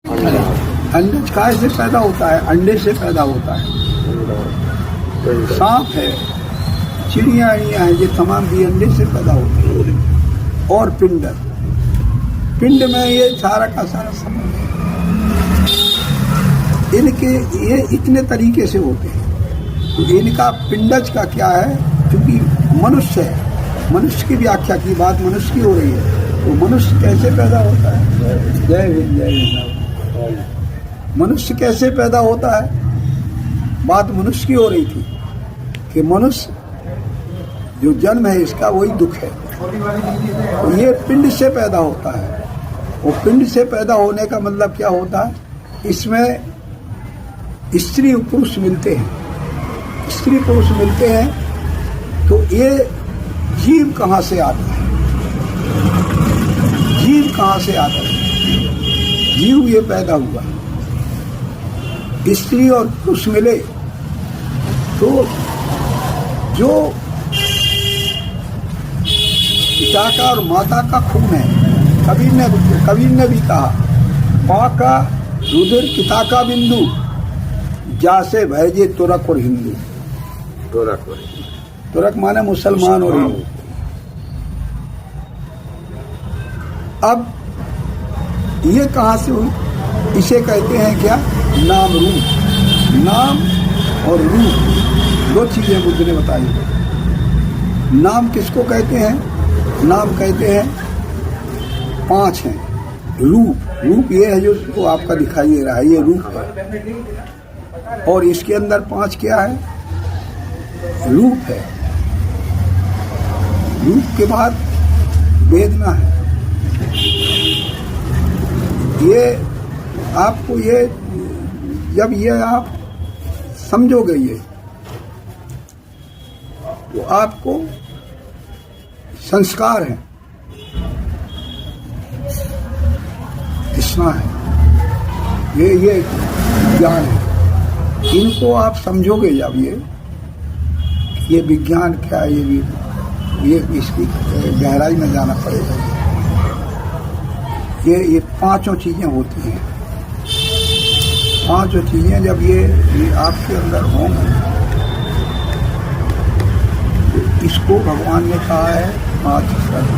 अंडज काय से पैदा होता है? अंडे से पैदा होता है। सांप है, चिड़िया हैं, ये तमाम भी अंडे से पैदा होते हैं। और पिंड में ये सारा का सारा संबंध है। इनके ये इतने तरीके से होते हैं। तो इनका पिंडज का क्या है? क्योंकि मनुष्य है, मनुष्य की व्याख्या की बात मनुष्य की हो रही है, तो मनुष्य कैसे पैदा होता है? जय हिंद, जय हिंद। मनुष्य कैसे पैदा होता है? बात मनुष्य की हो रही थी कि मनुष्य जो जन्म है इसका वही दुख है। तो ये पिंड से पैदा होता है। वो पिंड से पैदा होने का मतलब क्या होता है? इसमें स्त्री और पुरुष मिलते हैं। स्त्री पुरुष मिलते हैं तो ये जीव कहाँ से आता है? जीव कहाँ से आता है? जीव ये पैदा हुआ। स्त्री और पुरुष मिले तो जो पिता का और माता का खून है, कबीर ने भी कहा, माँ का रुधिर पिता का बिंदु, जासे भयजे तुरक और हिंदू। तुरक माने मुसलमान और हिंदू। अब ये कहाँ से हुई? इसे कहते हैं क्या? नाम रूप। नाम और रूप दो चीजें बुद्ध ने बताई। नाम किसको कहते हैं? नाम कहते हैं 5 हैं। रूप ये है जो आपका दिखाई दे रहा है, ये रूप है। और इसके अंदर 5 क्या है? रूप है। रूप के बाद वेदना है। ये आपको ये जब ये आप समझोगे ये तो आपको संस्कार है, तृष्णा है, ये ज्ञान है। इनको आप समझोगे जब ये विज्ञान क्या है, ये इसकी गहराई में जाना पड़ेगा। ये 5 चीजें होती हैं। 5 चीजें जब ये आपके अंदर होंगी तो इसको भगवान ने कहा है 5 स्कंद।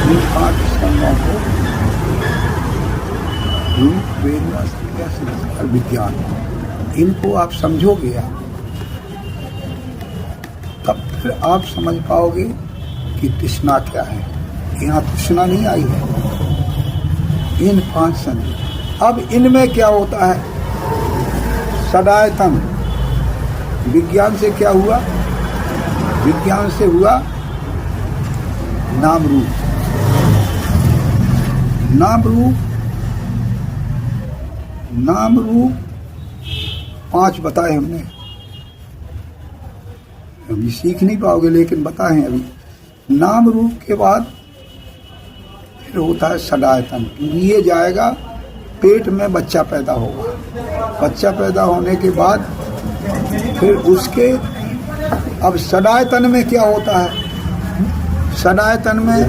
इन 5 स्कंदों को रूप, वेदना, संस्कार, विज्ञान, इनको आप समझोगे तब फिर आप समझ पाओगे कि तृष्णा क्या है। यहाँ तृष्णा नहीं आई है। इन 5 संधि। अब इनमें क्या होता है? सदायतन। विज्ञान से क्या हुआ? विज्ञान से हुआ नाम रूप। नाम रूप 5 बताए हमने। अभी सीख नहीं पाओगे लेकिन बताए अभी। नाम रूप के बाद फिर होता है सदायतन। ये जाएगा पेट में, बच्चा पैदा होगा। बच्चा पैदा होने के बाद फिर उसके अब सदायतन में क्या होता है? सदायतन में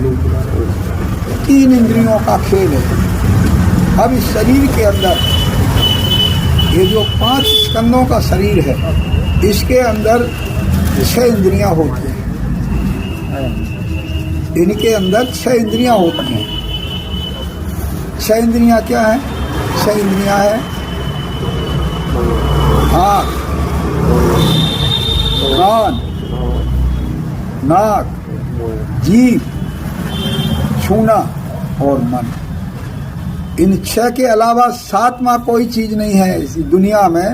3 इंद्रियों का खेल है। अब इस शरीर के अंदर ये जो 5 स्कंदों का शरीर है, इसके अंदर 6 इंद्रियां होती हैं। इनके अंदर 6 इंद्रियां होती हैं। 6 इंद्रियां क्या है? 6 इंद्रियां है आँख, कान, नाक, जीभ, छूना और मन। इन 6 के अलावा 7वां कोई चीज नहीं है इस दुनिया में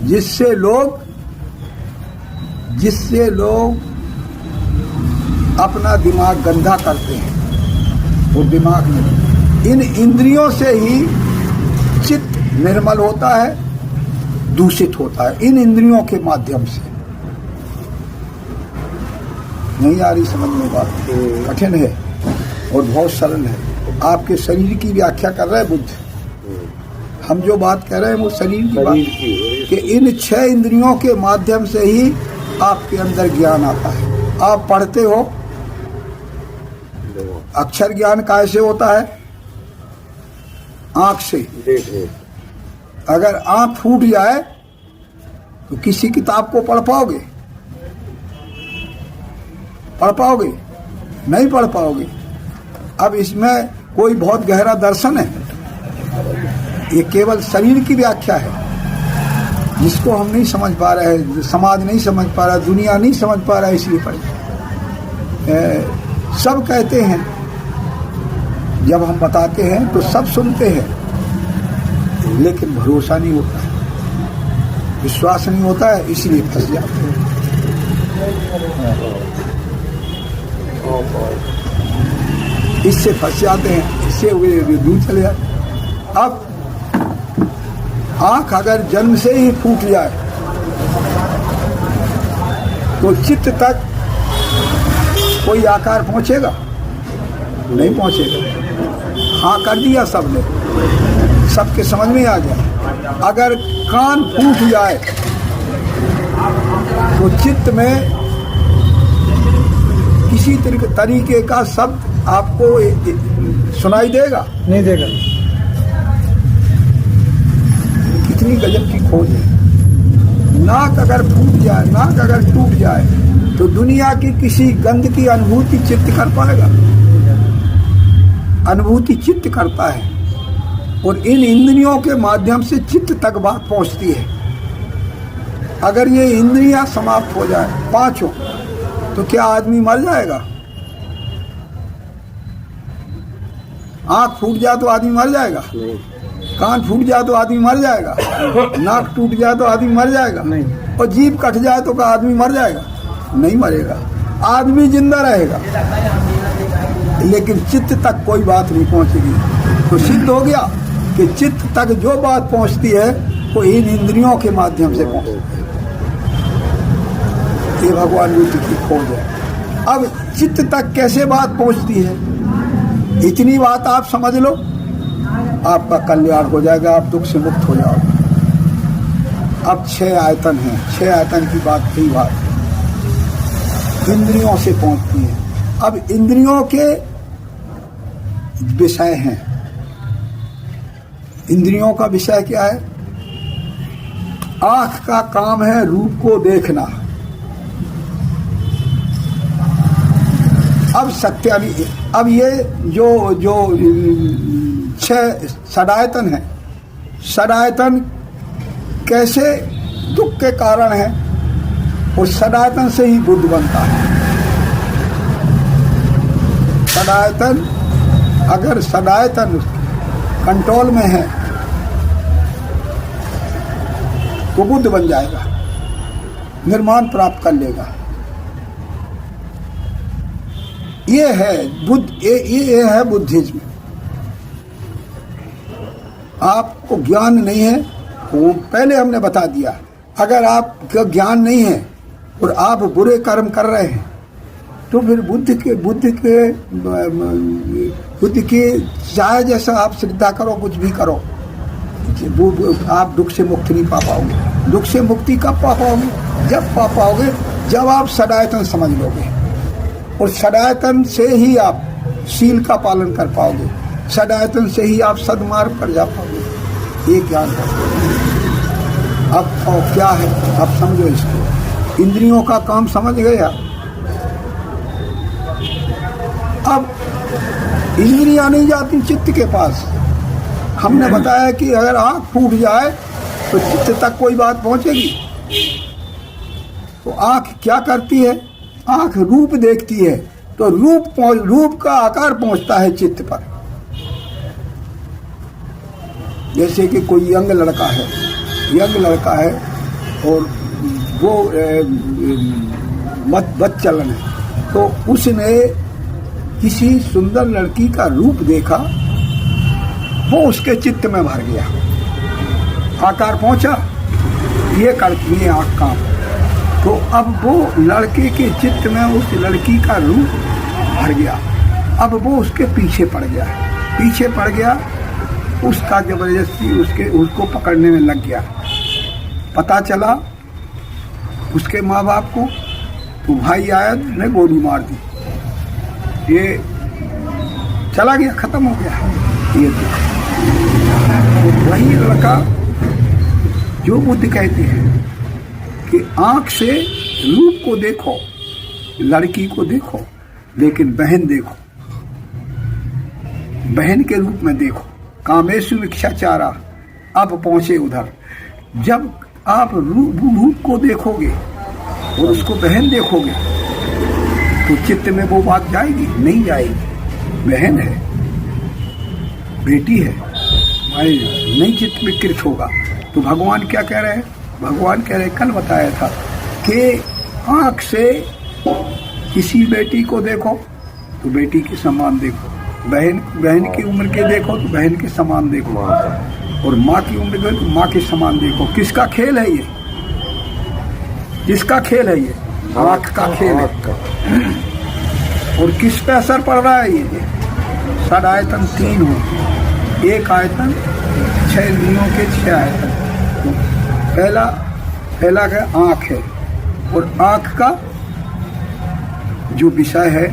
जिससे लोग अपना दिमाग गंदा करते हैं। वो दिमाग में इन इंद्रियों से ही चित्त निर्मल होता है, दूषित होता है। इन इंद्रियों के माध्यम से। नहीं आ रही समझ में बात? कठिन है और बहुत सरल है। आपके शरीर की व्याख्या कर रहे हैं बुद्ध। हम जो बात कर रहे हैं वो शरीर की बात कि इन 6 इंद्रियों के माध्यम से ही आपके अंदर ज्ञान आता है। आप पढ़ते हो, अक्षर ज्ञान कैसे होता है? आंख से। अगर आंख फूट जाए तो किसी किताब को पढ़ पाओगे? पढ़ पाओगे? नहीं पढ़ पाओगे। अब इसमें कोई बहुत गहरा दर्शन है? ये केवल शरीर की व्याख्या है जिसको हम नहीं समझ पा रहे हैं, समाज नहीं समझ पा रहा, दुनिया नहीं समझ पा रहा है, इसलिए पढ़े। सब कहते हैं, जब हम बताते हैं तो सब सुनते हैं, लेकिन भरोसा नहीं होता है, विश्वास नहीं होता है, इसलिए फंस जाते हैं। इससे फंस जाते हैं, इससे वे दूर चले जाते। अब आंख अगर जन्म से ही फूट जाए तो चित्त तक कोई आकार पहुंचेगा? नहीं पहुंचेगा। हाँ कर दिया सबने, सबके समझ में आ गया। अगर कान फूट जाए तो चित्त में किसी तरीके का शब्द आपको सुनाई देगा? नहीं देगा। कितनी गजब की खोज है। नाक अगर फूट जाए, नाक अगर टूट जाए तो दुनिया की किसी गंध की अनुभूति चित्त कर पाएगा? अनुभूति चित्त करता है, और इन इंद्रियों के माध्यम से चित्त तक बात पहुंचती है। अगर ये इंद्रियां समाप्त हो जाए पांचों, तो क्या आदमी मर जाएगा? आंख फूट जाए तो आदमी मर जाएगा? नहीं। कान फूट जाए तो आदमी मर जाएगा? नाक टूट जाए तो आदमी मर जाएगा? नहीं। और जीभ कट जाए तो क्या आदमी मर जाएगा? नहीं मरेगा, आदमी जिंदा रहेगा, लेकिन चित्त तक कोई बात नहीं पहुंचेगी। तो सिद्ध हो गया कि चित्त तक जो बात पहुंचती है वो इन इंद्रियों के माध्यम से पहुंचती है। ये भगवान बुद्ध की खोज है। अब चित्त तक कैसे बात पहुंचती है, इतनी बात आप समझ लो, आपका कल्याण हो जाएगा, आप दुख से मुक्त हो जाओगे। अब 6 आयतन हैं, 6 आयतन की बात कई बात इंद्रियों से पहुंचती है। अब इंद्रियों के विषय हैं। इंद्रियों का विषय क्या है? आंख का काम है रूप को देखना। अब सत्यानी, अब ये जो 6 षडायतन है, षडायतन कैसे दुख के कारण है? उस षडायतन से ही बुद्ध बनता है। षडायतन, अगर षडायतन कंट्रोल में है तो बुद्ध बन जाएगा, निर्माण प्राप्त कर लेगा। ये है बुद्ध, ये है बुद्धिज्म। आपको ज्ञान नहीं है, वो पहले हमने बता दिया। अगर आपका ज्ञान नहीं है और आप बुरे कर्म कर रहे हैं तो फिर बुद्ध के चाहे जैसा आप श्रद्धा करो, कुछ भी करो, आप दुख से मुक्ति नहीं पा पाओगे। दुख से मुक्ति कब पा पाओगे? जब पा पाओगे जब आप षडायतन समझ लोगे, और षडायतन से ही आप शील का पालन कर पाओगे, षडायतन से ही आप सद्मार्ग पर जा पाओगे। ये ज्ञान है। अब और क्या है, अब समझो इसको। इंद्रियों का काम समझ गया। अब इंद्रियां नहीं जाती चित्त के पास। हमने बताया कि अगर आंख फूट जाए तो चित्त तक कोई बात पहुंचेगी। तो आंख क्या करती है? आंख रूप देखती है, तो रूप का आकार पहुंचता है चित्त पर। जैसे कि कोई यंग लड़का है और वो बच्चलन है, तो उसने किसी सुंदर लड़की का रूप देखा, वो उसके चित्त में भर गया, आकार पहुंचा, ये करती है आँख काम। तो अब वो लड़के के चित्त में उस लड़की का रूप भर गया। अब वो उसके पीछे पड़ गया, उसका जबरदस्ती उसको पकड़ने में लग गया। पता चला उसके माँ बाप को, तो भाई आया ने गोली मार दी, ये चला गया, खत्म हो गया। ये वही लड़का जो बुद्ध कहते हैं कि आंख से रूप को देखो, लड़की को देखो, लेकिन बहन देखो, बहन के रूप में देखो। कामेशु भिक्षाचारा, अब पहुंचे उधर। जब आप रूप को देखोगे और उसको बहन देखोगे तो चित्त में वो बात जाएगी? नहीं जाएगी। बहन है, बेटी है, भाई नहीं चित्त में कृत होगा। तो भगवान क्या कह रहे हैं? भगवान कह रहे, कल बताया था कि आंख से किसी बेटी को देखो तो बेटी के समान देखो, बहन की उम्र के देखो तो बहन के समान देखो, और माँ की उम्र के तो माँ के समान देखो। किसका खेल है ये? किसका खेल है ये? आंख का खेल है। और किस पे असर पड़ रहा है ये? षड आयतन 3 हो, एक आयतन 6 इंद्रियों के 6 आयतन। तो पहला है आंख है, और आंख का जो विषय है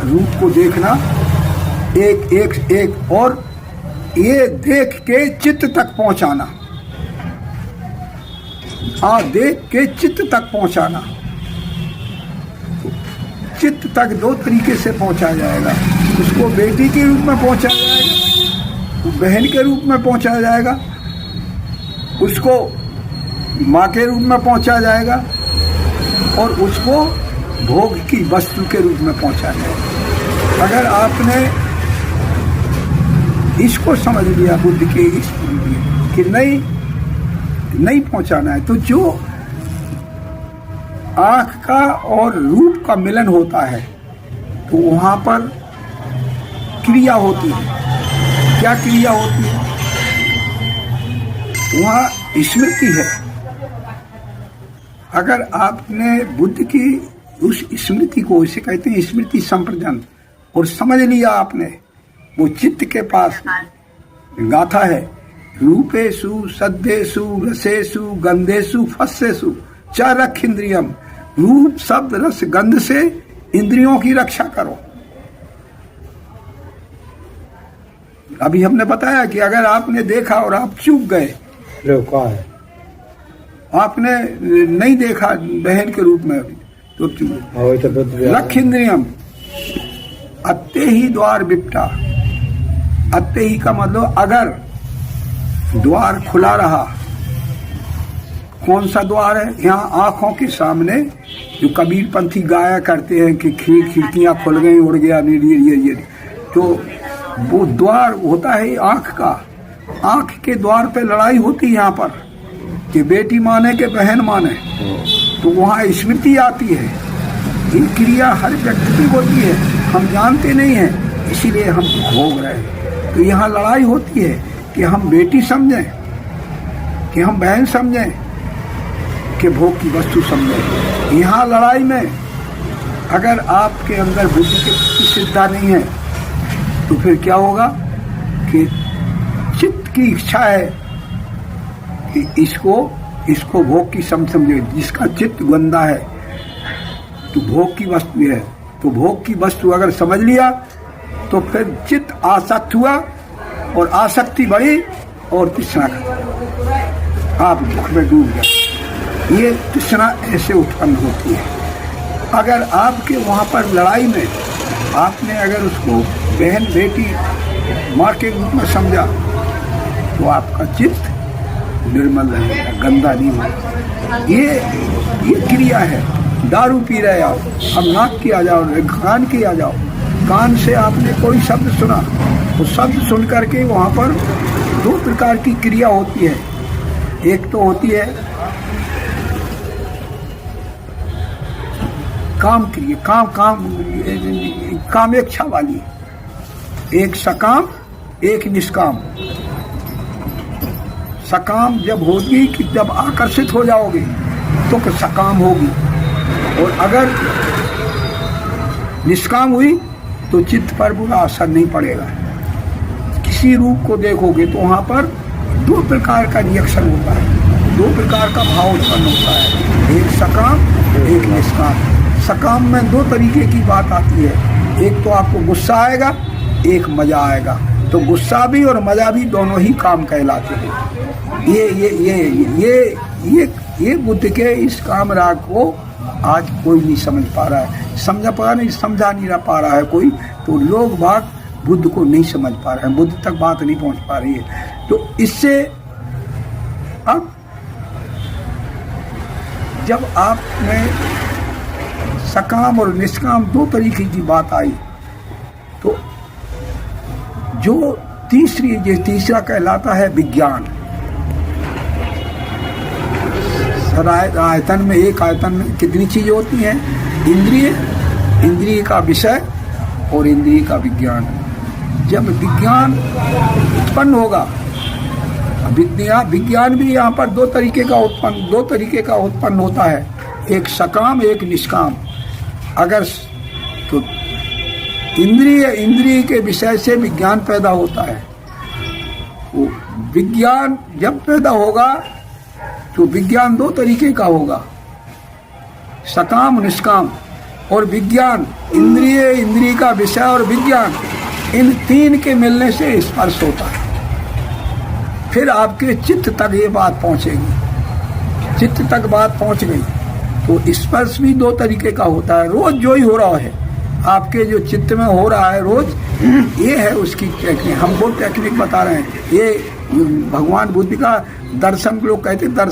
रूप को देखना, एक और ये देख के चित्त तक पहुंचाना, देख के चित्त तक पहुंचाना। तो चित्त तक 2 तरीके से पहुंचा जाएगा। उसको बेटी के रूप में पहुंचा जाएगा, बहन के रूप में पहुंचा जाएगा, उसको माँ के रूप में पहुंचा जाएगा, और उसको भोग की वस्तु के रूप में पहुंचा जाएगा। अगर आपने इसको समझ लिया बुद्ध के इस कि नहीं पहुंचाना है, तो जो आंख का और रूप का मिलन होता है तो वहां पर क्रिया होती है। क्या क्रिया होती है? वहां स्मृति है। अगर आपने बुद्ध की उस स्मृति को, इसे कहते हैं स्मृति संप्रजन, और समझ लिया आपने, वो चित्त के पास गाथा है, रूपेशु सद्देशु रसेशु गंधेशु फस्सेशु च रख इंद्रियम। रूप शब्द रस गंध से इंद्रियों की रक्षा करो। अभी हमने बताया कि अगर आपने देखा और आप चूक गए, आपने नहीं देखा बहन के रूप में, तो रख इंद्रियम। अत्ते ही द्वार बिपटा। अत्ते ही का मतलब अगर द्वार खुला रहा। कौन सा द्वार है? यहाँ आंखों के सामने जो कबीरपंथी गाया करते हैं कि खिड़कियां खुल गई, उड़ गया, ये तो वो द्वार होता है आंख का। आंख के द्वार पे लड़ाई होती है यहाँ पर कि बेटी माने के बहन माने, तो वहाँ स्मृति आती है। ये क्रिया हर व्यक्ति की होती है, हम जानते नहीं हैं, इसीलिए हम भोग रहे हैं। तो यहाँ लड़ाई होती है कि हम बेटी समझें, कि हम बहन समझें, कि भोग की वस्तु समझें। यहाँ लड़ाई में अगर आपके अंदर बुद्धि की सिद्धा नहीं है तो फिर क्या होगा कि चित्त की इच्छा है कि इसको भोग की समझे। जिसका चित्त गंदा है तो भोग की वस्तु है, तो भोग की वस्तु अगर समझ लिया तो फिर चित्त आसक्त हुआ और आसक्ति बढ़ी और तृष्णा आप दुख में डूब गए। ये तृष्णा ऐसे उत्पन्न होती है। अगर आपके वहाँ पर लड़ाई में आपने अगर उसको बहन बेटी माँ के रूप में समझा तो आपका चित्त निर्मल रहेगा, गंदा नहीं होगा। ये क्रिया है। दारू पी रहे आप, अब नाक की आ जाओ, कान की आ जाओ। कान से आपने कोई शब्द सुना, वो शब्द सुन करके वहाँ पर 2 प्रकार की क्रिया होती है। एक तो होती है काम क्रिया, कामेच्छा वाली, एक सकाम एक निष्काम। सकाम जब होगी कि जब आकर्षित हो जाओगे तो सकाम होगी, और अगर निष्काम हुई तो चित्त पर बुरा असर नहीं पड़ेगा। किसी रूप को देखोगे तो वहाँ पर 2 प्रकार का रिएक्शन होता है, 2 प्रकार का भाव उत्पन्न होता है, एक सकाम एक निष्काम। सकाम में 2 तरीके की बात आती है, एक तो आपको गुस्सा आएगा, एक मजा आएगा। तो गुस्सा भी और मजा भी दोनों ही काम कहलाते हैं। ये बुद्ध के इस काम राग को आज कोई नहीं समझ पा रहा है, समझा नहीं पा रहा है कोई। तो लोग बाग बुद्ध को नहीं समझ पा रहे हैं, बुद्ध तक बात नहीं पहुंच पा रही है। तो इससे अब जब आप में सकाम और निष्काम दो तरीके की बात आई, तो जो तीसरा कहलाता है विज्ञान। आयतन में, एक आयतन में कितनी चीजें होती हैं? इंद्रिय का विषय और इंद्रिय का विज्ञान। जब विज्ञान उत्पन्न होगा, विज्ञान भी यहाँ पर दो तरीके का उत्पन्न होता है, एक सकाम एक निष्काम। अगर तो इंद्रिय के विषय से विज्ञान पैदा होता है। वो विज्ञान जब पैदा होगा तो विज्ञान दो तरीके का होगा, सकाम निष्काम। और विज्ञान इंद्रिय का विषय और विज्ञान, इन तीन के मिलने से स्पर्श होता है। फिर आपके चित्त तक ये बात पहुंचेगी, चित्त तक बात पहुंच गई तो स्पर्श भी दो तरीके का होता है। रोज जो ही हो रहा है आपके जो चित्त में हो रहा है रोज, ये है उसकी टेक्निक। हम वो टेक्निक बता रहे हैं। ये भगवान बुद्ध का दर्शन, लोग कहते हैं